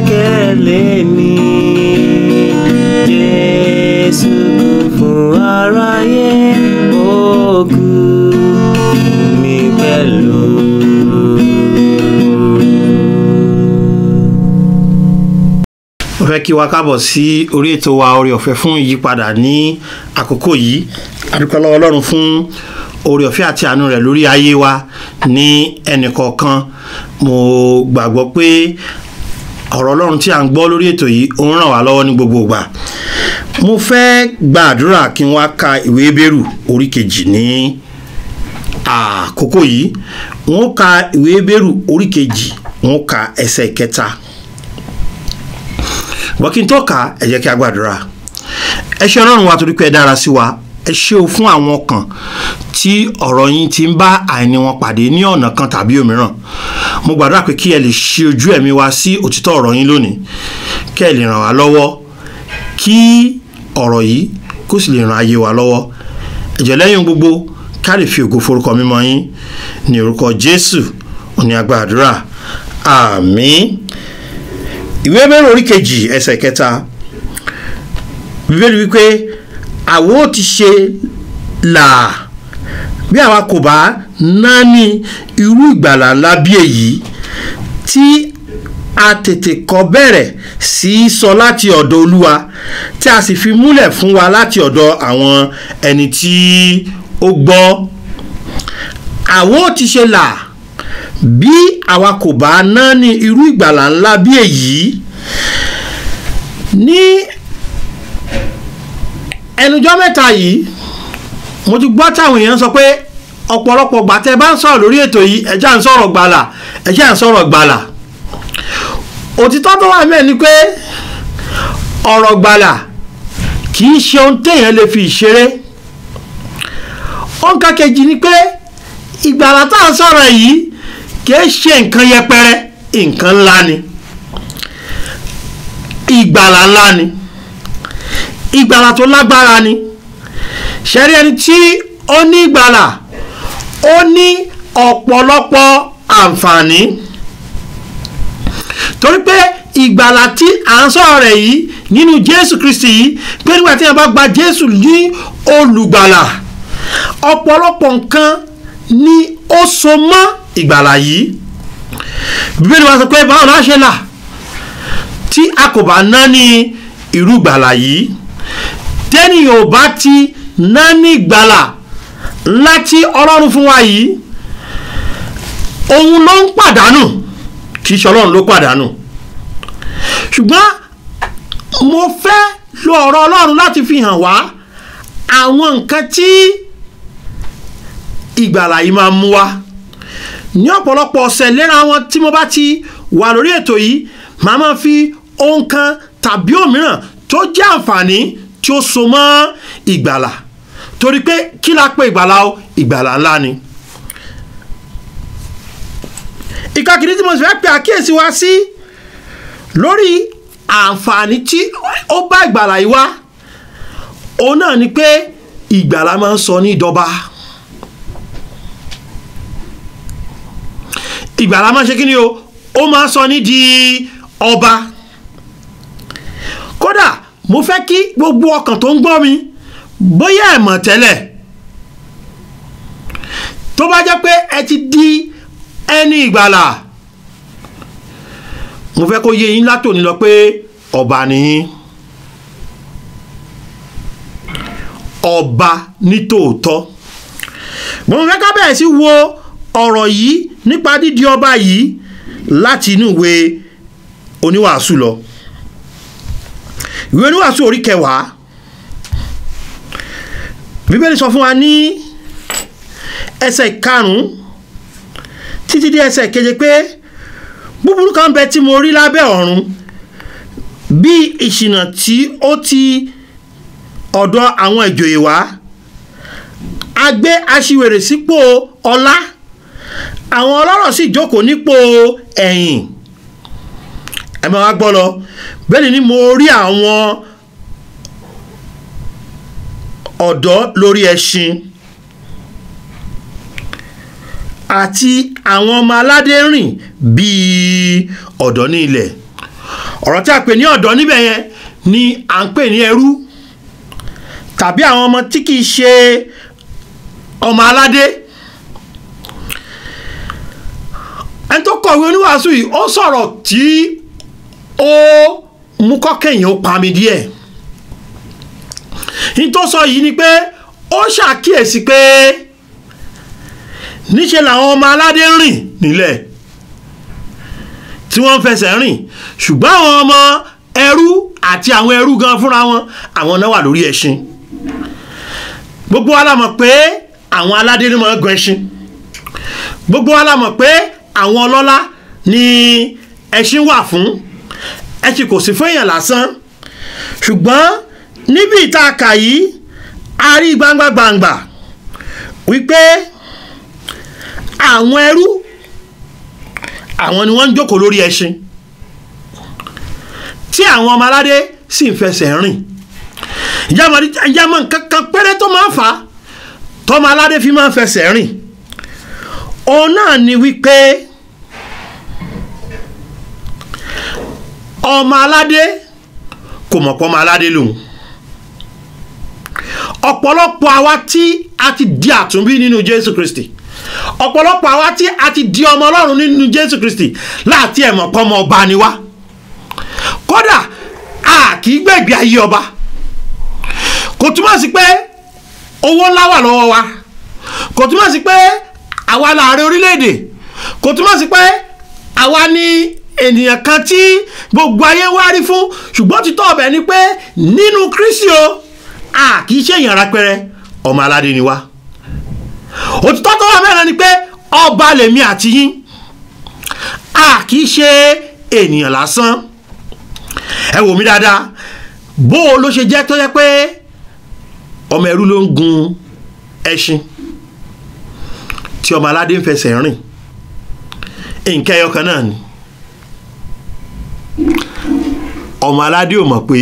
gbẹ́kẹ̀lé mi. Jésù fún aráyé, ó kú mi pẹ̀lú. Mo fẹ́ kí wa kábọ̀ sí orí ètò wa oore ọ̀fẹ́ fún ìyípadà ní àkókò yìí. A dúpẹ́ lọ́wọ́ Ọlọ́run fún oore ọ̀fẹ́ àti àánú rẹ̀ lórí ayé wa ní ẹnìkọ̀ọ̀kan. Mo gbàgbọ́ pé ọ̀rọ̀ Ọlọ́run tí a ń gbọ́ lórí ètò yìí ó ń ràn wá lọ́wọ́ ní gbogbo ìgbà. Mo fẹ́ gba àdúrà kí n wá ka ìwé Hébérù orí 2 ní àkókò yìí. Wọ́n ka ìwé Hébérù orí 2, wọ́n ka ẹsẹ̀ 3. Bọ́ kí n tó kà, ẹ jẹ́ kí a gbàdúrà. Ẹ ṣé Ọlọ́run wa torí pé ẹ dára sí wa. Ẹ ṣé o fún àwọn ọkàn tí ọ̀rọ̀ yín ti ń bá àìní wọn pàdé ní ọ̀nà kan tàbí òmíràn. Mo gbàdúrà pé kí ẹ lè ṣí ojú ẹ̀mí wa sí òtítọ́ ọ̀rọ̀ yín lónìí. Kí ẹ lè ràn wá lọ́wọ́, kí ọ̀rọ̀ yìí kó sì lè ràn ayé wa lọ́wọ́. Ẹ jọ̀ọ́ lẹ́yìn gbogbo ká lè fi ògo forúkọ mímọ́ yín ní orúkọ Jésù òní a gbàdúrà. Àmín. Ìwé Hébérù orí 2 ẹsẹ̀ 3. Bíbélì wípé àwa ti ṣe là bí àwa kò bá náání irú ìgbàlà ńlá bí èyí tí a tètè kọ́ bẹ̀rẹ̀ sí sọ láti ọ̀dọ̀ Olúwa, tí a sì fi múlẹ̀ fún wa láti ọ̀dọ̀ àwọn ẹni tí ó gbọ́. Àwa ti ṣe là bí àwa kò bá náání irú ìgbàlà ńlá bí èyí. Ní ẹnujọ́ mẹ́ta yìí mo ti gbọ́ táwọn èèyàn sọ pé ọ̀pọ̀lọpọ̀ gbà tẹ́ bá ń sọ̀rọ̀ lórí ètò yìí ẹ jẹ́ à ń sọ̀rọ̀ gbàlà, ẹ jẹ́ à ń sọ̀rọ̀ gbàlà. Òtítọ́ tó wà mẹ́ẹ̀ ni pé ọ̀rọ̀ gbàlà kì í ṣe ohun téèyàn lè fi ìṣeré. Ohun kejì ni pé ìgbàlà tá à ń sọ̀rọ̀ yìí kì í ṣe nǹkan yẹpẹrẹ, nǹkan ńlá ni. Ìgbàlà ńlá ni, ìgbàlà tó lágbára ni. Ṣẹ́rí ẹni tí ó ní ìgbàlà ó ní ọ̀pọ̀lọpọ̀ àǹfààní, torí pé ìgbàlà tí à ń sọ̀rọ̀ rẹ̀ yìí nínú Jésù Kristi yìí, pé nígbà tí a bá gba Jésù ní olùgbàlà, ọ̀pọ̀lọpọ̀ nǹkan ni ó so mọ́ ìgbàlà yìí. Bíbélì wa sọ pé báwo la ṣe là tí a kò bá náání irú ìgbàlà yìí. Tẹ́nìyàn ò bá ti náání ìgbàlà ńlá tí Ọlọ́run fún wa yìí, òun ló ń pàdánù, kì í ṣe Ọlọ́run ló pàdánù. Ṣùgbọ́n mo fẹ́ lo ọ̀rọ̀ Ọlọ́run láti fi hàn wá àwọn nǹkan tí ìgbàlà yìí máa mú wá. Ní ọ̀pọ̀lọpọ̀ ọ̀sẹ̀ léra wọn tí mo bá ti wà lórí ètò yìí, màá máa fi ohun kan tàbí òmíràn tó jẹ́ àǹfààní tí ó so mọ́ ìgbàlà, torí pé kí la pè ìgbàlà o? Ìgbàlà ńlá ni. Ìkàkiri tí mo sì fẹ́ pe àkíyèsí wa sí lórí àǹfààní tí ó bá ìgbàlà yìí wá, òun náà ni pé ìgbàlà máa ń sọ ní ìdọba. Ìgbàlà máa ń ṣe kí ni o? Ó máa ń sọ ní di ọba. Kódà mo fẹ́ kí gbogbo ọkàn tó ń gbọ́ mi, bóyá ẹ mọ̀ tẹ́lẹ̀, tó bá jẹ́ pé ẹ ti di ẹni ìgbàlà, mo fẹ́ kó yé yín látòní lọ pé ọba ni yín. Ọba ní tòótọ́. Mo fẹ́ ká bẹ̀rẹ̀ sí wo ọ̀rọ̀ yìí nípa dídi ọba yìí láti inú ìwé Oníwàásù lọ. Ìwé Oníwàásù orí 10. Bíbélì sọ fún wa ní ẹsẹ̀ 5 títí dé ẹsẹ̀ 7 pé búburú kan bẹ tí mo rí lábẹ́ ọ̀run, bí ìṣìnà tí ó ti ọ̀dọ̀ àwọn ìjòyè wá. A gbé aṣiwèrè sípò ọlá, àwọn ọlọ́rọ̀ sì jókòó nípò ẹ̀yìn. Ẹ máa wá gbọ́ lọ. Bẹ́ẹ̀ ni mo rí àwọn ọ̀dọ́ lórí ẹṣin àti àwọn ọmọ aládé rìn bíi ọ̀dọ́ ní ilẹ̀. ọ̀rọ̀ tí a pè ní ọ̀dọ́ níbẹ̀ yẹn ni à ń pè ní ẹrú tàbí àwọn ọmọ tí kìí ṣe ọmọ aládé. ẹni tó kọ̀wé oníwàásù yìí ó sọ̀rọ̀ tí ó mú kọ́kẹ́yìn ó pa mi díẹ̀. ní tó sọ yìí ni pé ó ṣàkíyèsí pé níṣe làwọn ọmọ aládé ń rìn nílẹ̀ tí wọ́n ń fẹsẹ̀ rìn, ṣùgbọ́n àwọn ọmọ ẹrú àti àwọn ẹrú gan fúnra wọn àwọn náà wà lórí ẹṣin. gbogbo wa la mọ̀ pé àwọn aládé ni máa ń gun ẹṣin, gbogbo wa la mọ̀ pé àwọn ọlọ́lá ni ẹṣin wà fún. ẹṣin kò sí fún èèyàn lásán, ṣùgbọ́n níbi ìtaàkà yìí a rí gbangba wípé àwọn ẹrú àwọn ni wọ́n ń jókòó lórí ẹṣin tí àwọn ọmọ aládé sì ń fẹsẹ̀ rìn. ìjàmọ̀ kankan péré tó máa ń fà á tọ́mọ aládé fi máa ń fẹsẹ̀ rìn, òun náà ni wípé ọmọ aládé kò mọ̀ pé ọmọ aládé lòun. ọ̀pọ̀lọpọ̀ àwa tí a ti di àtúnbí nínú Jésù Kristi, ọ̀pọ̀lọpọ̀ àwa tí a ti di ọmọ Ọlọ́run nínú Jésù Kristi láti ẹ̀mọ̀ pọ́mọ ọba ni wá. kódà a kì í gbẹ̀gbẹ̀ ayé ọba. kò túmọ̀ sí pé owó ńlá wà lọ́wọ́ wa, kò túmọ̀ sí pé àwa láàrin orílẹ̀-èdè, kò túmọ̀ sí pé àwa ni ènìyàn kan tí gbogbo ayé wá rí fún. ṣùgbọ́n títọ́ ọbẹ̀ ni pé nínú Kristi o a kì í ṣe èèyàn rápẹrẹ, ọmọ aládé ni wá. òtítọ́ tó wà mẹ́rin ni pé ọba lèmi àti yín, a kì í ṣe ènìyàn lásán. ẹ wò mí dáadáa, bó o ló ṣe jẹ́ tó jẹ́ pé ọmọ ẹrú ló ń gun ẹṣin tí ọmọ aládé ń fẹsẹ̀ rìn. nǹkan ẹyọ kan náà ni. ọmọ aládé ò mọ̀ pé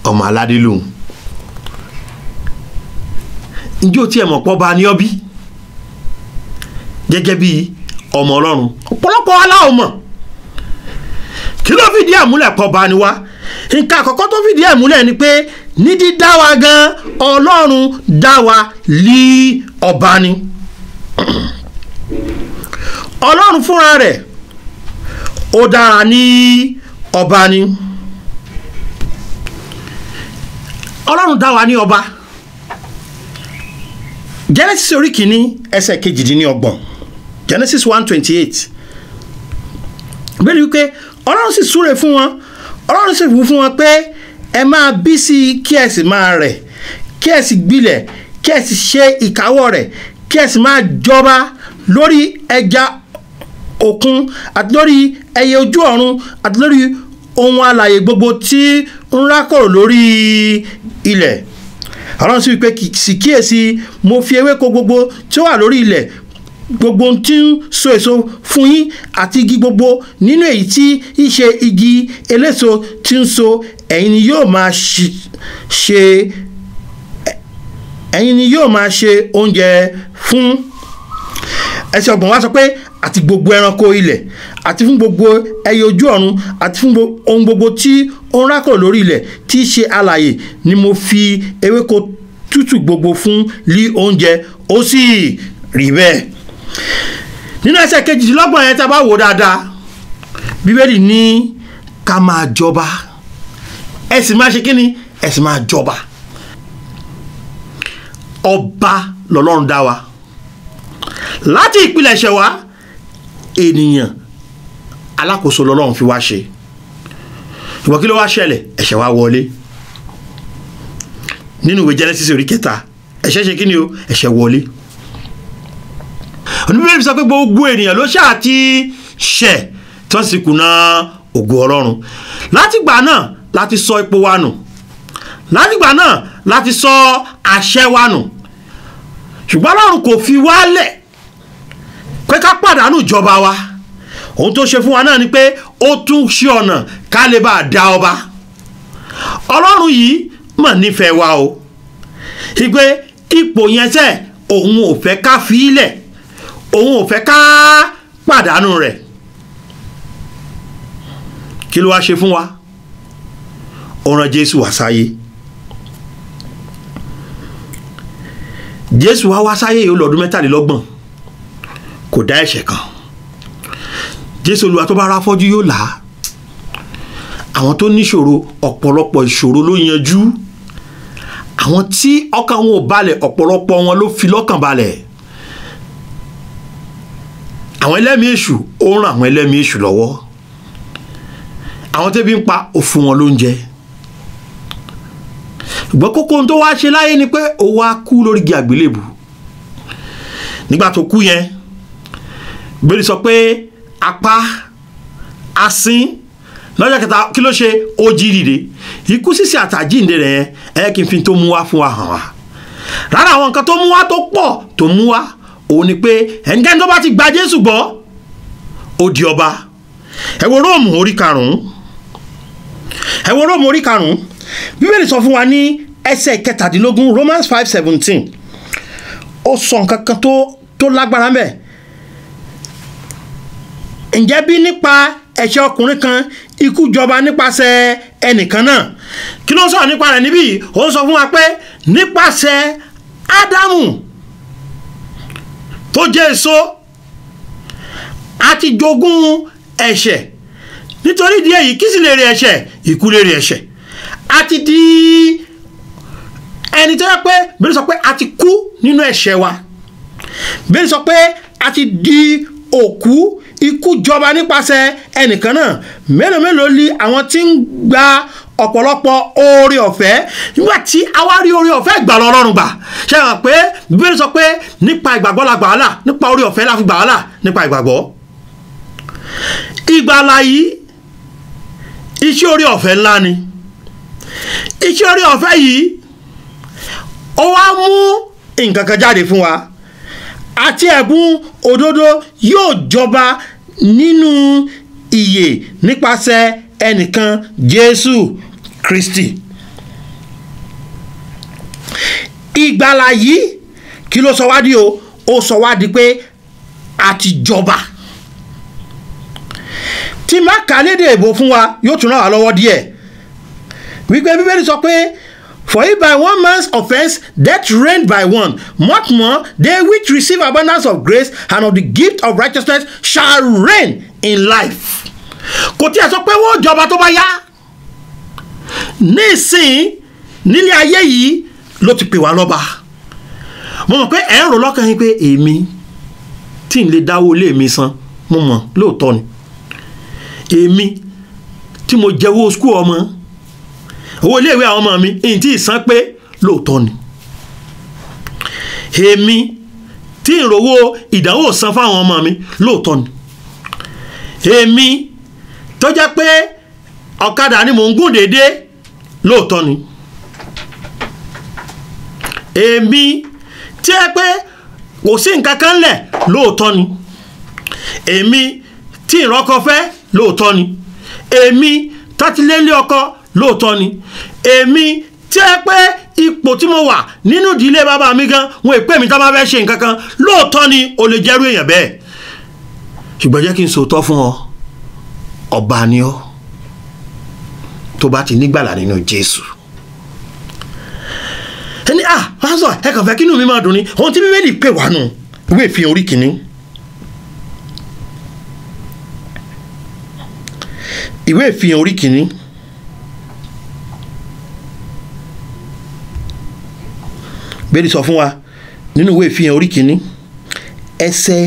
ọmọ aládé lòun. ǹjẹ́ o tiẹ̀ mọ̀ pọ́ bá ní ọbí gẹ́gẹ́ bí ọmọ Ọlọ́run? ọ̀pọ̀lọpọ̀ aláwọ̀ mọ̀. kí ló fìdí àmúlẹ̀ pọ́ bá ní wá? nǹkan àkọ́kọ́ tó fìdí àmúlẹ̀ ni pé ní dídá wa gan Ọlọ́run dá wa lí ọba ni. Ọlọ́run fúnra rẹ̀ ó dára ní ọba ni. Ọlọ́run dá wa ní ọba. Genesis orí kìíní ẹsẹ̀ 28, Genesis 1:28. bẹ́ẹ̀ ni wípé Ọlọ́run sì súre fún wọn, Ọlọ́run sì wí fún wọn pé ẹ máa bí sí i kí ẹ sì máa rẹ̀, kí ẹ sì gbilẹ̀, kí ẹ sì ṣe ìkáwọ́ rẹ̀, kí ẹ sì máa jọba lórí ẹja òkun àti lórí ẹyẹ ojú ọ̀run àti lórí ohun alààyè gbogbo tí ń rákòrò lórí ilẹ̀. Ọlọ́run sì wí pé sì kíyèsí mo fi ewéko gbogbo tí ó wà lórí ilẹ̀ gbogbo tí ń so èso fún yín àti igi gbogbo nínú èyí tí í ṣe igi eléso tí ń so ẹ̀yin ni yóò máa ṣe oúnjẹ fún. ẹsẹ̀ ọgbọ̀n wa sọ pé àti gbogbo ẹranko ilẹ̀ àti fún gbogbo ẹyẹ ojú ọ̀run àti fún ohun gbogbo tí ó ń rákò lórí ilẹ̀ tí í ṣe alààyè ni mo fi ewéko tútù gbogbo fún lí oúnjẹ, ó sì rí bẹ́ẹ̀. nínú ẹsẹ̀ 28 yẹn tá a bá wò dáadáa, Bíbélì ní ká máa jọba, ẹ sì máa ṣe kí ni? ẹ sì máa jọba. ọba lọ́lọ́run dá wa. láti ìpilẹ̀ṣẹ̀ wa ènìyàn alákòóso lọ́lọ́run fi wá ṣe. ìwọ kí ló wá ṣẹlẹ̀? ẹ̀ṣẹ̀ wá wọlé. nínú ìwé Genesis orí 3, ẹ̀ṣẹ̀ ṣe kí ni o? ẹ̀ṣẹ̀ wọlé. Bíbélì sọ pé gbogbo ènìyàn ló ṣáà ti ṣẹ̀ tí wọ́n sì kùnà ògo Ọlọ́run. látìgbà náà láti sọ ipò wa nù, látìgbà náà láti sọ àṣẹ wa nù. ṣùgbọ́n Ọlọ́run kò fi wálẹ̀ pé ká pàdánù ìjọba wa. ohun tó ṣe fún wa náà ni pé ó tún ṣe ọ̀nà ká lè bá dá ọba. Ọlọ́run yìí mọ̀ nífẹ̀ẹ́ wa o. ìgbé ipò yẹn sẹ́ òun ò fẹ́ ká fi í lẹ̀, òun ò fẹ́ ká pàdánù rẹ̀. kí ló wá ṣe fún wa? Ó rán Jésù wá sáyé. Jésù wá sáyé yìí lọ́dún 23 kò dá ẹ̀ṣẹ̀ kan. Jésù Olúwa tó bá ra afọ́jú yóò là á. Àwọn tó níṣòro ọ̀pọ̀lọpọ̀ ìṣòro ló yanjú. Àwọn tí ọkàn wọn ò balẹ̀ ọ̀pọ̀lọpọ̀ wọn ló fi lọ́kàn balẹ̀. Àwọn ẹlẹ́mìí èṣù ó ràn àwọn ẹlẹ́mìí èṣù lọ́wọ́. Àwọn tẹ́bí ń pa ó fún wọn lóúnjẹ. Ṣùgbọ́n kókó ohun tó wá ṣe láyé ni pé ó wá kú lórí igi àgbélébù. Nígbà tó kú yẹn, Bíbélì sọ pé apá asín lọ́jọ́ kẹta kí ló ṣe? Ó jí dìde. Ikú sísí àtàjíǹde rẹ̀ yẹn kí n fi tó mú wá fún wa hàn wá. Rárá àwọn nǹkan tó mú wá tó pọ̀ tó mú wá òun ni pé ẹnikẹ́ni tó bá ti gba Jésù gbọ́ ó di ọba. Ẹ wo Róòmù orí 5. Ẹ wo Róòmù orí 5. Bíbélì sọ fún wa ní ẹsẹ̀ 17 Romans 5:17. Ó sọ nǹkan kan tó lágbára ńbẹ̀. Ǹjẹ́ bí nípa ẹ̀ṣẹ̀ ọkùnrin kan ikú jọba nípasẹ̀ ẹnìkan náà, kí ló ń sọ̀rọ̀ nípa rẹ̀ níbí? Ó sọ fún wa pé nípasẹ̀ Ádámù tó jẹ́ èso àti jogún ẹ̀ṣẹ̀. Nítorí ìdí èyí kí sì lè rí ẹ̀ṣẹ̀? Ikú lè rí ẹ̀ṣẹ̀. Àti di ẹni tó yẹ pé Bíbélì sọ pé a ti kú nínú ẹ̀ṣẹ̀ wa. Bíbélì sọ pé a ti di òkú. Ikú jọba nípasẹ̀ ẹnìkan náà. Mélòó mélòó ni àwọn tí ń gba ọ̀pọ̀lọpọ̀ oore ọ̀fẹ́ nígbà tí a wá rí oore ọ̀fẹ́ gbà lọ́rùn gbà. Ṣé ẹ mọ̀ pé Bíbélì sọ pé nípa ìgbàgbọ́ la gbà wá là, nípa oore ọ̀fẹ́ la fi gbà wá là, nípa ìgbàgbọ́. Ìgbàlà yìí iṣẹ́ oore ọ̀fẹ́ ńlá ni. Iṣẹ́ oore ọ̀fẹ́ yìí ó wá mú nǹkan kan jáde fún wa. Àti ẹ̀bùn òdodo yóò jọba nínú ìyè nípasẹ̀ ẹnìkan Jésù Kristi. Ìgbàlà yìí kí ló sọ wá di o? Ó sọ wá di pé a ti jọba. Tí má kà lédè èbó fún wa yóò tún ràn wá lọ́wọ́ díẹ̀. Wípé Bíbélì sọ pé for if by one man's offense death reigned by one, much more they which receive abundance of grace and of the gift of righteousness shall reign in life. Kò tí a sọ pé wọ́n jọba tó bá yá. Nísìn nílé ayé yìí ló ti pè wá lọ́ba. Mo mọ̀ pé ẹ̀ ń rò lọ́kàn yín pé èmi tí n lè dáwó ilé mi san, mo mọ̀ lóòótọ́ ni. Èmi tí mo jẹ́wọ́ skul ọmọ, owó iléèwé àwọn ọmọ mi èyí tí ìsan pé lóòótọ́ ni. Èmi tí ìrówó ìdánwò san fáwọn ọmọ mi lóòótọ́ ni. Èmi tó jẹ́ pé ọ̀kadà ni mò ń gùn déédéé lóòótọ́ ni. Èmi tí ẹ pé kò sí nǹkan kan lẹ̀ lóòótọ́ ni. Èmi tí ìrọ́kọ fẹ́ lóòótọ́ ni. Èmi tó ti lé lé ọkọ lóòótọ́ ni. Èmi tí ẹ pé ipò tí mo wà nínú ìdílé bàbá mi gan wọn èpè mi tá bá fẹ́ ṣe nǹkan kan lóòótọ́ ni o lè jẹ́rú èèyàn bẹ́ẹ̀. Ṣùgbọ́n jẹ́ kí n sòótọ́ fún ọ, ọba ni ọ́ tó bá ti nígbàlà nínú Jésù. Ẹni pásọ̀ ẹ kàn fẹ́ kínú mi máa dùn ni ohun tí Bíbélì pè wá nù. Ìwé Ìfihàn orí 1. Ìwé Ìfihàn orí 1. Bíbélì sọ fún wa nínú ìwé Ìfihàn orí 1 ẹsẹ̀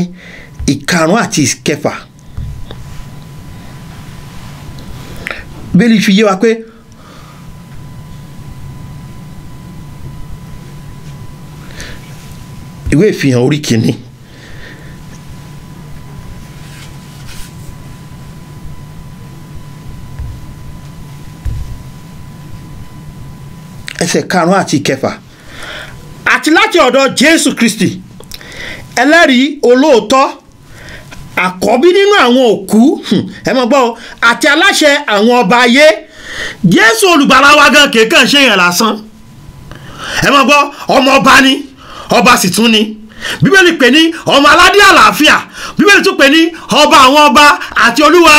5 àti 6. Bíbélì fi yé wa pé ìwé Ìfihàn orí 1 ẹsẹ̀ 5 àti 6. Àti láti ọ̀dọ̀ Jésù Kristi ẹlẹ́rìí olóòótọ́, àkọ́bí nínú àwọn òkú, ẹ mọ̀ gbọ́, àti aláṣẹ àwọn ọba ayé. Jésù olùgbàlà wa gan kèékàn ṣe èèyàn lásán. Ẹ mọ̀ gbọ́, ọmọ ọba ni, ọba sì tún ni. bíbélì pè ní ọmọ aládé àlàáfíà, bíbélì tún pè ní ọba àwọn ọba àti olúwa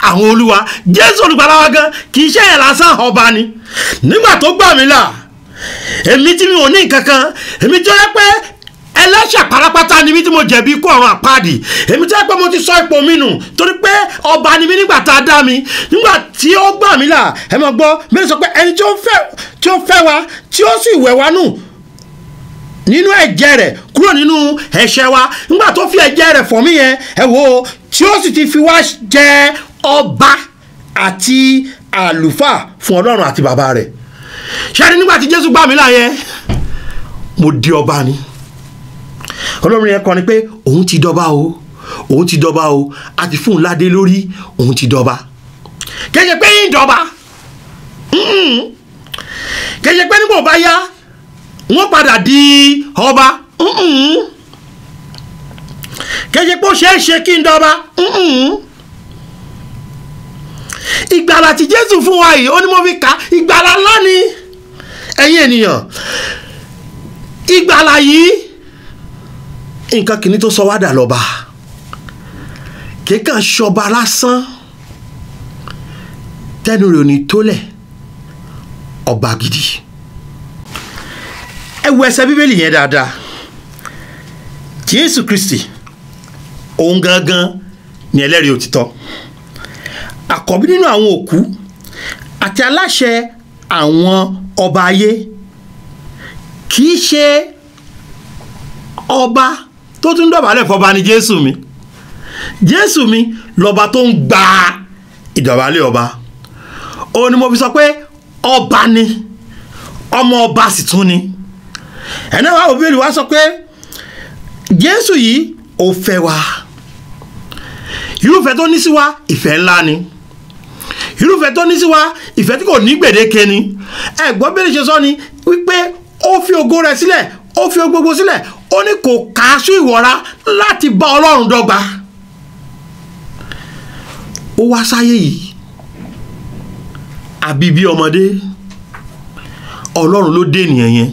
àwọn olúwa. Jésù olùgbàlà wa gan kì í ṣe yẹn lásán, ọba ni. Nígbà tó gbà mí là, èmi tí mi ò ní nǹkan kan, èmi tó yẹ pé ẹlẹ́ṣẹ̀ pátápátá ni mí tí mo jẹ̀bi ikú ọ̀run àpáàdì, èmi tó yẹ pé mo ti sọ ipò mi nù torí pé ọba ni mí nígbà tá a dá mi. Nígbà tí ó gbà mí là, ẹ máa gbọ́ mẹ́rin sọ pé ẹni tí ó fẹ́ wa tí ó sì wẹ̀ wá nù nínú ẹ̀jẹ̀ rẹ̀ kúrò nínú ẹ̀ṣẹ̀ wa, nígbà tó fi ẹ̀jẹ̀ rẹ̀ fọ̀ mí yẹn, ẹ wo, tí ó sì ti fi wá jẹ ọba àti àlùfáà fún Ọlọ́run àti bàbá rẹ̀. ṣáàrí nígbà tí Jésù gbà mí là yẹn, mo di ọba ni. Ọlọ́run yẹn kọ́ ni pé òun ti dọba o, òun ti dọba o, a ti fún un ládé lórí, òun ti dọba. kẹ́sẹ̀ pé yín dọba, kẹ́sẹ̀ pé nígbà bá yá wọ́n padà di ọba, kẹ́sẹ̀ pé ó ṣeé ṣe kí n dọba. Ìgbàlà tí Jésù fún wa yìí, ó ní mo fi kà, ìgbàlà ńlá ni ẹ̀yin ènìyàn. Ìgbàlà yìí nǹkan kìíní tó sọ wá dà lọ́ba, kéèkàn ṣọba lásán tẹnu rẹ̀ ò ní tólẹ̀, ọba gidi. Ẹ wo ẹsẹ̀ bíbélì yẹn dáadáa. Jésù Kristi òun gangan ni ẹlẹ́rìí òtítọ́, àkọ́bí nínú àwọn òkú àti aláṣẹ àwọn ọba ayé. Kì í ṣe ọba tó tún dọ̀bálẹ̀ fọba ni Jésù mi. Jésù mi lọ́ba tó ń gba ìdọ̀bálẹ̀ ọba. Ó ní mo fi sọ pé ọba ni, ọmọ ọba sì tún ni. ẹ̀nà wa òbí wa sọ pé Jésù yìí ó fẹ́ wa. Irúfẹ́ tó ní sí wa ìfẹ́ ńlá ni. Irúfẹ́ tó ní sí wa ìfẹ́ tí kò ní gbèdéke ni. Ẹ̀gbọ́n bẹ́ẹ̀ ṣe sọ ni wípé ó fi ògo rẹ̀ sílẹ̀, ó fi gbogbo sílẹ̀, ó ní kò kàásù ìwọra láti bá Ọlọ́run dọ́gba. Ó wá sáyé yìí àbí bí ọmọdé, Ọlọ́run ló dé ènìyàn yẹn.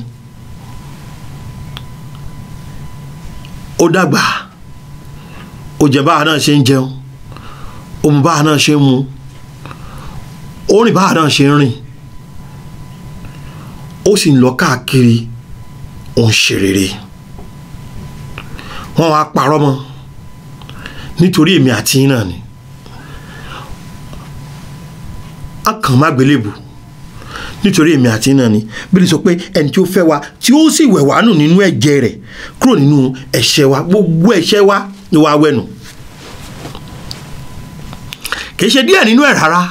Ó dàgbà, ó jẹ báwa náà ṣe ń jẹun, ó mu báwa náà ṣe ń mu, ó rìn báwa náà ṣe ń rìn, ó sì ń lọ káàkiri, ó ń ṣe rere. Wọ́n wá parọ́ mọ́ nítorí èmi àti yín náà ni. A kàn má gbélébù nítorí èmi àti yín náà ni. Bí lè sọ pé ẹni tí ó fẹ́ wa tí ó sì wẹ̀ wá nù nínú ẹ̀jẹ̀ rẹ̀ kúrò nínú ẹ̀ṣẹ̀ wa, gbogbo ẹ̀ṣẹ̀ wa ni wàá wẹ̀nù. Kì í ṣe díẹ̀ nínú ẹ̀ rárá.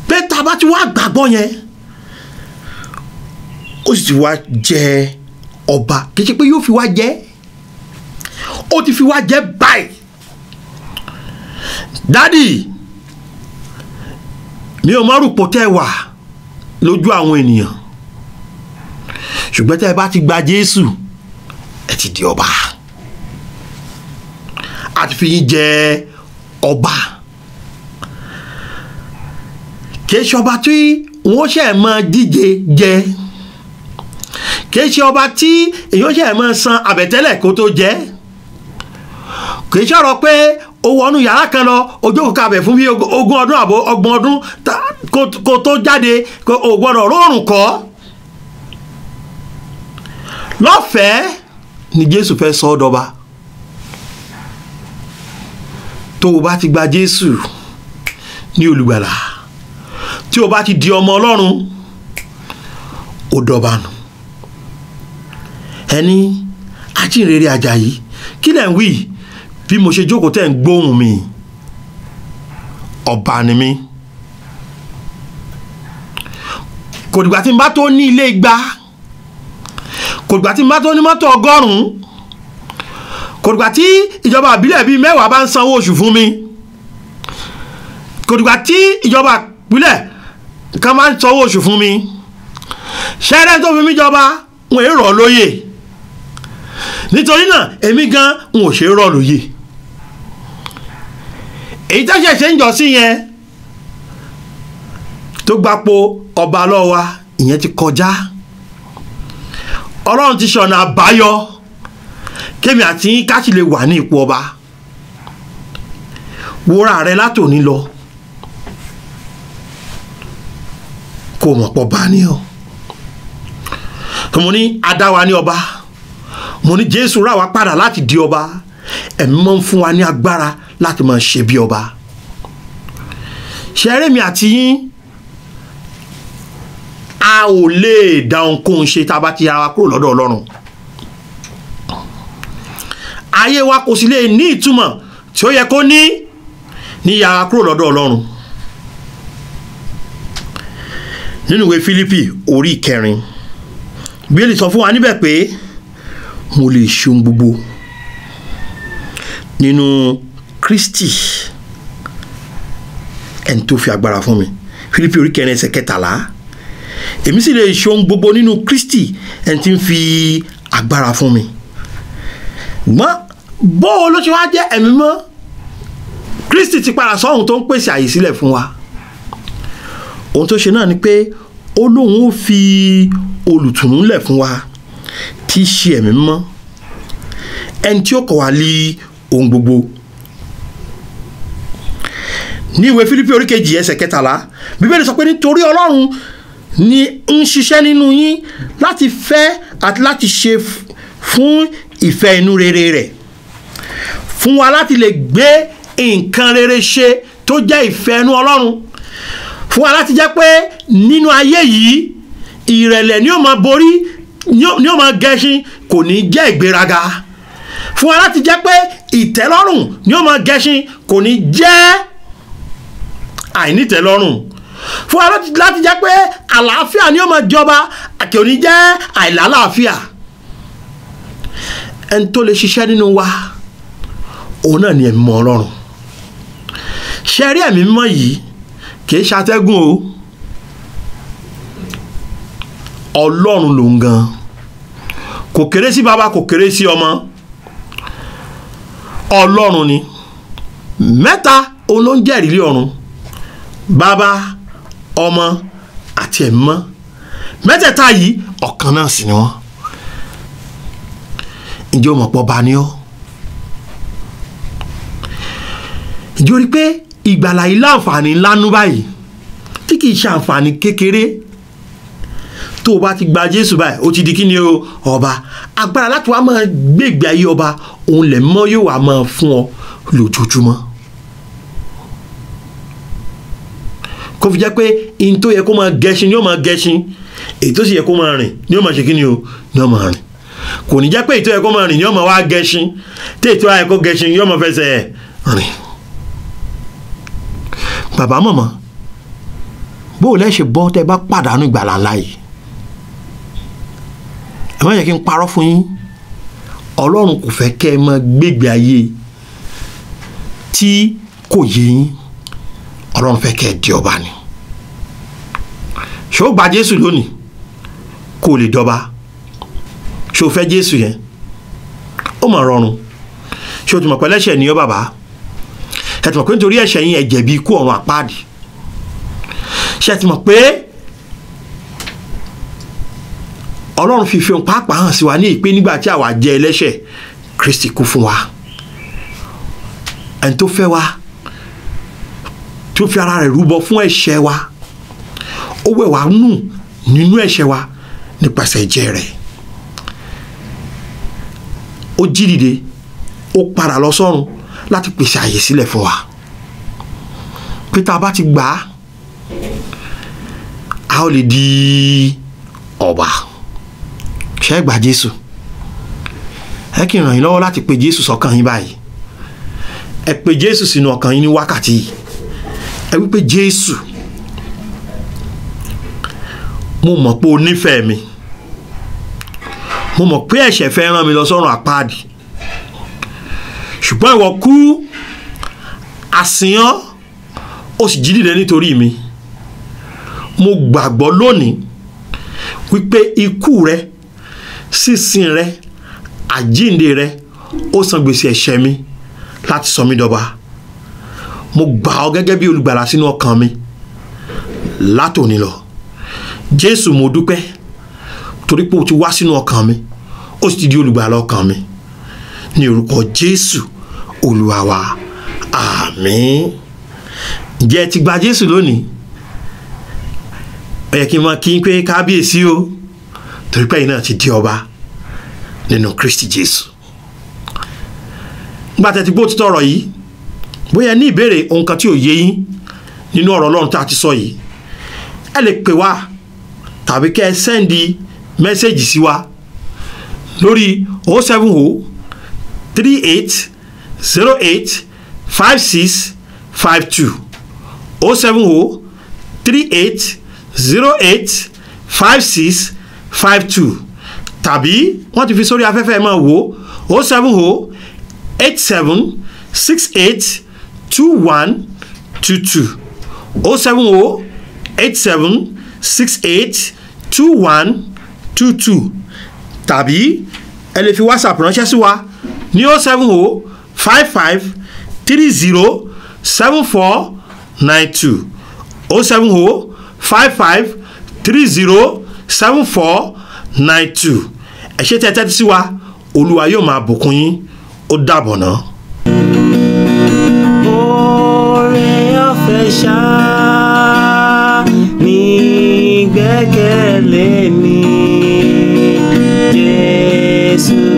Pé tá a bá ti wá gbàgbọ́ yẹn, ó sì ti wá jẹ ọba. Kì í ṣe pé yóò fi wá jẹ, ó ti fi wá jẹ báyìí. Dádì, mi ò mọ rúpò tẹ́ wà lójú àwọn ènìyàn, ṣùgbọ́n tẹ́ ẹ bá ti gba Jésù, ẹ ti di ọba. A ti fi yín jẹ ọba. Kì í ṣe ọba tí wọ́n ṣe máa díje jẹ, kì í ṣe ọba tí èyàn ṣe máa san àbẹ̀tẹ́lẹ̀ kó tó jẹ, kì í ṣọ̀rọ̀ pé ó wọnú yàrá kan lọ, ó jókòó kabẹ̀ fún bí 20 ọdún àbọ̀ 30 ọdún kó tó jáde, ó gbọ́dọ̀ rọrùn kọ́. Lọ́fẹ̀ẹ́ ni Jésù fẹ́ sọ ọ́ dọba. Tó o bá ti gba Jésù ní olùgbàlà, tí o bá ti di ọmọ Ọlọ́run, ó dọba nù. Ẹni Ajínrere Àjàyí, kí lẹ̀ ń wí? Bí mo ṣe jókòó tẹ́ ń gbóhùn mi, ọba ni mí. Kò dìgbà tí n bá tó ní ilé 200, kò dìgbà tí n bá tó ní mọ́tò 100, kò dìgbà tí ìjọba ìbílẹ̀ bíi 10 bá ń sanwó oṣù fún mi, kò dìgbà tí ìjọba ìpínlẹ̀ kan máa ń sanwó oṣù fún mi. Ṣẹ́rẹ́ tó fi mí jọba, wọn ò rọ̀ lóyè. Nítorí náà èmi gan n ò ṣe rọ̀ lóyè. Èyí tó ṣẹ̀ṣẹ̀ ń jọ sí yẹn tó gbapò ọba lọ́wọ́ wa, ìyẹn ti kọjá. Ọlọ́run ti ṣọ̀nà àbáyọ kémi àti yín ká sì lè wà ní ipò ọba. Wòra rẹ látòní lọ kó mọ̀ pọ̀ bá ní ọ. Mo ní adáwa ní ọba, mo ní Jésù rà wá padà láti di ọba, ẹ̀mí mọ́ ń fún wa ní agbára láti máa ṣe bí ọba. Ṣé mi àti yín a ò lè dá ohunkóhun ṣe tá a bá ti yára wa kúrò lọ́dọ̀ Ọlọ́run. Ayé wa kò sì lè ní ìtumọ̀ tí ó yẹ kó ní yára kúrò lọ́dọ̀ Ọlọ́run. Nínú ìwé Fílípì orí 4, Bíbélì sọ fún wa níbẹ̀ pé mo lè ṣe ohun gbogbo nínú Kristi ẹni tó fi agbára fún mi. Fílípì orí 4 ẹsẹ̀ 13. Èmi sì lè ṣe ohun gbogbo nínú Kristi ẹni tí ń fi agbára fún mi. Gbọ́n bó ló ṣe wá jẹ́ ẹ̀mí mọ́? Kristi ti padà sọ́hun tó ń pèsè àyè sílẹ̀ fún wa. Ohun tó ṣe náà ni pé ó lóun ó fi olùtùnú lẹ̀ fún wa tí í ṣe ẹ̀mí mọ́, ẹni tí ó kọ́ wa lé ohun gbogbo. Ní ìwé Fílípì orí 2 ẹsẹ̀ 13, Bíbélì sọ pé nítorí Ọlọ́run ni ń ṣiṣẹ́ nínú yín láti fẹ́ àti láti ṣe fún ìfẹ́ inú rere rẹ̀, fún wa láti lè gbé nǹkan rere ṣe tó jẹ́ ìfẹ́ inú Ọlọ́run, fún wa láti jẹ́ pé nínú ayé yìí ìrẹ̀lẹ̀ ni ó máa borí, ni ó máa gẹṣin, kò ní jẹ́ ìgbéraga. Fún wa láti jẹ́ pé ìtẹ́lọ́rùn ni ó máa gẹṣin, kò ní jẹ́ àìnítẹ́lọ́rùn. Fún wa láti jẹ́ pé àlàáfíà ni ó máa jọba, kò ní jẹ́ àìlàlàáfíà. Ẹni tó lè ṣiṣẹ́ nínú wa òun náà ni ẹ̀mí mọ́ Ọlọ́run. Ṣé rí ẹ̀mí mímọ́ yìí kì í ṣàtẹ́gùn o. Ọlọ́run lòun gan, kò kéré sí bàbá, kò kéré sí ọmọ. Ọlọ́run ni mẹ́ta, òun ló ń jẹ́rìí lé ọ̀run: bàbá, ọmọ àti ẹ̀mí mọ́. Mẹ́tẹ̀ẹ̀ta yìí ọ̀kan náà sì ni wọ́n. Ǹjẹ́ o mọ̀ pé ọba ni ọ́? Ǹjẹ́ o rí pé ìgbàlà yìí láǹfààní ńlá nú báyìí tí kì í ṣe àǹfààní kékeré? Tó o bá ti gba Jésù báyìí ó ti di kí ni o? Ọba. Agbára láti wá máa gbégbé ayé ọba òun lẹ̀ mọ́ yóò wá máa fún ọ lójoojúmọ́. Kó fi jẹ́ pé in tó yẹ kó máa gẹṣin ni ó máa gẹṣin, èyí tó sì yẹ kó máa rìn ni ó máa ṣe kí ni o? Ni ó máa rìn. Kò ní jẹ́ pé èyí tó yẹ kó máa rìn ni ó máa wá gẹṣin, tí èyí tó yẹ kó gẹṣin ni ó máa fẹsẹ̀ rìn. Bàbá màmá, bó o lẹ́ ṣe bọ́ tẹ́ bá pàdánù ìgbàlà ńlá yìí? Ẹ má yẹ kí n parọ́ fún yín. Ọlọ́run kò fẹ́ kẹ́ ẹ máa gbégbé ayé tí kò yé yín. Ọlọ́run fẹ́ kẹ́ ẹ di ọba ni. Ṣé o gba Jésù lónìí kó o lè dọba? Ṣé o fẹ́ Jésù yẹn? Ó mà rọrùn. Ṣé o ti mọ̀ pé ẹlẹ́ṣẹ̀ ni ọ́ bàbá? Ẹ ti mọ̀ pé nítorí ẹ̀ṣẹ̀ yín ẹ jẹ̀bi ikú ọ̀run àpáàdì? Ṣé ẹ ti mọ̀ pé Ọlọ́run fi ohun pàápàá hàn sí wa ní ìpè nígbà tí àwa jẹ́ ẹlẹ́ṣẹ̀, Kristi kú fún wa. Ẹni tó fẹ́ wa, tó fi ara rẹ̀ rúbọ fún ẹ̀ṣẹ̀ wa, ó wẹ̀ wá nù nínú ẹ̀ṣẹ̀ wa nípasẹ̀ ẹ̀jẹ̀ rẹ̀. Ó jí dìde, ó padà lọ sọ́run láti pèsè àyè sílẹ̀ fún wa. Pé tá a bá ti gbà á, a ó lè di ọba. Ṣé ẹ gba Jésù? Ẹ kí n ràn yín lọ́wọ́ láti pe Jésù sọ́kàn yín báyìí. Ẹ pe Jésù sínú ọkàn yín ní wákàtí yìí. Ẹ wí pé Jésù, mo mọ̀ pé o nífẹ̀ẹ́ mi. Mo mọ̀ pé ẹ̀ṣẹ̀ fẹ́ rán mi lọ sọ́run àpáàdì. Ṣùgbọ́n ìwọ kú, àsìyàn, ó sì jí dìde nítorí mi. Mo gbàgbọ́ lónìí wípé ikú rẹ, sísìn rẹ, àjíǹde rẹ ó san gbèsè ẹ̀ṣẹ̀ mi láti sọ mí dọba. Mo gbà ọ́ gẹ́gẹ́ bí olùgbàlà sínú ọkàn mi látòní lọ. Jésù, mo dúpẹ́ torí pé o ti wá sínú ọkàn mi, ó sì ti di olùgbàlà ọkàn mi. ní orúkọ Jésù Olúwa wa. Àmín. Ǹjẹ́ ti gba Jésù lónìí? Ó yẹ kí n mọ̀ kí n pé kábíyèsí o, torí pé ẹ̀yin náà ti di ọba nínú Kristi Jésù. Nígbà tẹ́ ti gbọ́ òtítọ́ ọ̀rọ̀ yìí, bóyá ní ìbéèrè ohun kan tí ò yé yín nínú ọ̀rọ̀ Ọlọ́run tá a ti sọ yìí, ẹ lè pè wá tàbí kẹ́ ẹ sẹ́ndì mẹ́sẹ̀gì sí wa lórí 070 38 08 56 52 070 38 08 56 52 tàbí wọ́n ti fi sórí afẹ́fẹ́ máa wò 070 87 68 21 22 070 87 68 21 22 tàbí ẹ lè fi WhatsApp ránṣẹ́ sí wa ní 070 55 30 74 92 070 55 30 74 92. ẹ ṣé tẹ́tẹ́ sí wa, Olúwa yóò máa bùkún yín. Ó dàbọ̀ náà. Oore ọ̀fẹ́ ṣá ní gbẹ́kẹ̀lé mi, Jésù.